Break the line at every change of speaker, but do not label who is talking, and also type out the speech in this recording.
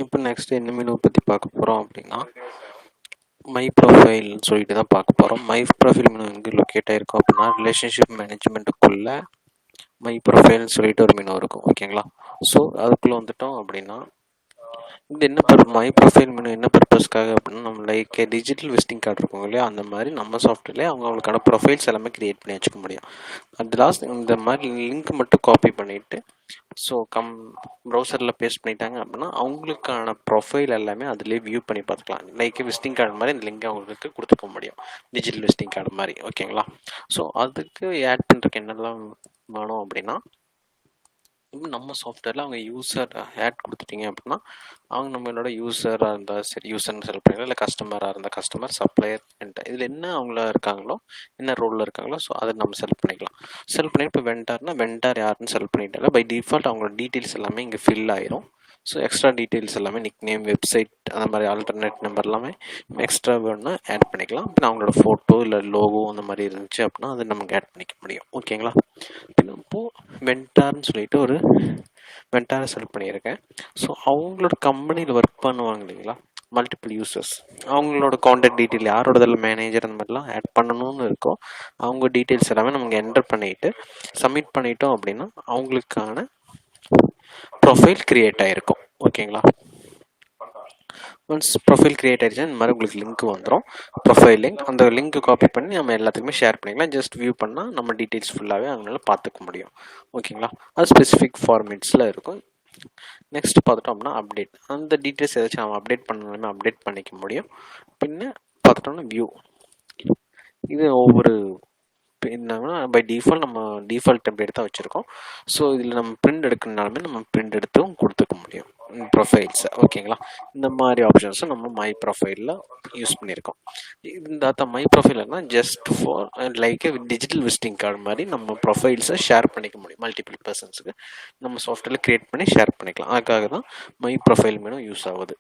இப்போ நெக்ஸ்ட் என்ன மெனு பற்றி பார்க்க போகிறோம் அப்படின்னா, மை ப்ரொஃபைல்னு சொல்லிட்டு தான் பார்க்க போகிறோம். மை ப்ரொஃபைல் மெனு எங்கே லொக்கேட் ஆகிருக்கும் அப்படின்னா, ரிலேஷன்ஷிப் மேனேஜ்மெண்ட்டுக்குள்ளே மை ப்ரொஃபைல்னு சொல்லிட்டு ஒரு மெனு இருக்கும். ஓகேங்களா? ஸோ அதுக்குள்ளே வந்துட்டோம் அப்படின்னா, இது என்ன மை ப்ரொஃபைல் மெனு என்ன பர்பஸ்க்காக அப்படின்னா, நம்ம லைக் டிஜிட்டல் விசிட்டிங் கார்டு இருக்கும் இல்லையா, அந்த மாதிரி நம்ம சாஃப்ட்வேர்லேயே அவங்களுக்கான ப்ரொஃபைல்ஸ் எல்லாமே க்ரியேட் பண்ணி வச்சுக்க முடியும். அது லாஸ்ட் இந்த மாதிரி லிங்க் மட்டும் காப்பி பண்ணிவிட்டு ஸோ ப்ரௌசரில் பேஸ்ட் பண்ணிட்டாங்க அப்படின்னா அவங்களுக்கான ப்ரொஃபைல் எல்லாமே அதிலே வியூ பண்ணி பார்த்துக்கலாம். லைக் விசிட்டிங் கார்டு மாதிரி இந்த லிங்க் அவங்களுக்கு கொடுத்துக்க முடியும், டிஜிட்டல் விசிட்டிங் கார்டு மாதிரி. ஓகேங்களா? ஸோ அதுக்கு ஆட் பண்ணுறதுக்கு என்னெல்லாம் வேணும் அப்படின்னா, நம்ம சாஃப்ட்வேரில் அவங்க யூசர் ஆட் கொடுத்துட்டீங்க அப்படின்னா அவங்க நம்மளோட யூசராக இருந்தால் சரி, யூசர்னு செலக்ட் பண்ணிக்கலாம். இல்லை கஸ்டமராக இருந்தால் கஸ்டமர், சப்ளையர் இதில் என்ன அவங்கள இருக்காங்களோ, என்ன ரோலில் இருக்காங்களோ, ஸோ அதை நம்ம செலக்ட் பண்ணிக்கலாம். செலக்ட் பண்ணி இப்போ வெண்டார்னா வெண்டார் யாருன்னு செலக்ட் பண்ணிட்டாங்க. பை டிஃபால்ட் அவங்களோட டீட்டெயில்ஸ் எல்லாமே இங்கே ஃபில் ஆயிரும். ஸோ எக்ஸ்ட்ரா டீட்டெயில்ஸ் எல்லாமே நிக் நேம், வெப்சைட், அந்த மாதிரி ஆல்டர்னேட் நம்பர் எல்லாமே எக்ஸ்ட்ரா வேணும்னா ஆட் பண்ணிக்கலாம். இப்போ அவங்களோட ஃபோட்டோ இல்லை லோகோ அந்த மாதிரி இருந்துச்சு அப்படின்னா அதை நமக்கு ஆட் பண்ணிக்க முடியும். ஓகேங்களா? இப்போது வெண்டார்னு சொல்லிட்டு ஒரு வெண்டாரை செலக்ட் பண்ணியிருக்கேன். ஸோ அவங்களோட கம்பெனியில் ஒர்க் பண்ணுவாங்க இல்லைங்களா, மல்டிபிள் யூசர்ஸ், அவங்களோட கான்டாக்ட் டீட்டெயில் யாரோடதில் மேனேஜர் அந்த மாதிரிலாம் ஆட் பண்ணணும்னு இருக்கோ அவங்க டீட்டெயில்ஸ் எல்லாமே நமக்கு என்டர் பண்ணிவிட்டு சப்மிட் பண்ணிட்டோம் அப்படின்னா அவங்களுக்கான ப்ரொஃபைல் க்ரியேட் ஆகிருக்கும். ஓகேங்களா? ஒன்ஸ் ப்ரொஃபைல் க்ரியேட் ஆகிடுச்சு இந்த மாதிரி உங்களுக்கு லிங்க் வந்துடும், ப்ரொஃபைல் லிங்க். அந்த லிங்க் காப்பி பண்ணி நம்ம எல்லாத்துக்குமே ஷேர் பண்ணிக்கலாம். ஜஸ்ட் வியூ பண்ணால் நம்ம டீட்டெயில்ஸ் ஃபுல்லாகவே அவங்களால பார்த்துக்க முடியும். ஓகேங்களா? அது ஸ்பெசிஃபிக் ஃபார்மேட்ஸில் இருக்கும். நெக்ஸ்ட் பார்த்துட்டோம் அப்படின்னா அப்டேட். அந்த டீட்டெயில்ஸ் ஏதாச்சும் நம்ம அப்டேட் பண்ணணுமே அப்டேட் பண்ணிக்க முடியும். பின்ன பார்த்துட்டோம்னா வியூ. இது ஒவ்வொரு என்னன்னா பை டிஃபால்ட் நம்ம டிஃபால்ட் டெம்ப்ளேட் தான் வச்சுருக்கோம். ஸோ இதில் நம்ம பிரிண்ட் எடுக்கணுனாலுமே நம்ம பிரிண்ட் எடுத்தும் கொடுத்துக்க முடியும் ப்ரொஃபைல்ஸை. ஓகேங்களா? இந்த மாதிரி ஆப்ஷன்ஸும் நம்ம மை ப்ரொஃபைலில் யூஸ் பண்ணியிருக்கோம். இந்த மை ப்ரொஃபைல்னா just for like digital visiting card மாதிரி நம்ம ப்ரொஃபைல்ஸை ஷேர் பண்ணிக்க முடியும். மல்டிபிள் பர்சன்ஸுக்கு நம்ம சாஃப்ட்வேரில் க்ரியேட் பண்ணி ஷேர் பண்ணிக்கலாம். அதுக்காக தான் மை ப்ரொஃபைல் மெனு யூஸ் ஆகுது.